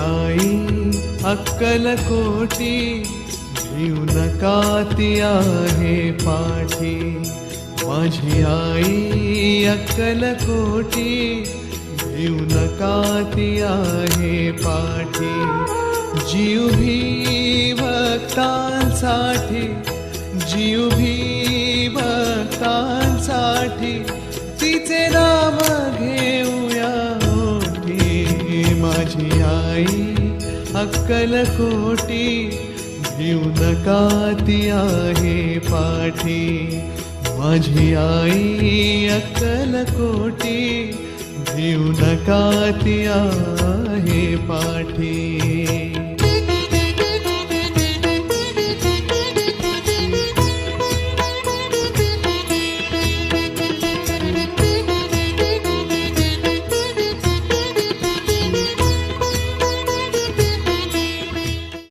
आई अक्कलकोटी भिऊ नका ती आहे पाठी. माझी आई अक्कलकोटी भिऊ नका ती आहे पाठी. जीव भी भक्तांसाठी, जीव भी भक्तांसाठी तिचे नाम घेऊया ओठी. माझी आई अक्कलकोटी भिऊ नका ती आहे पाठी. माझी आई अक्कलकोटी भिऊ नका ती आहे पाठी.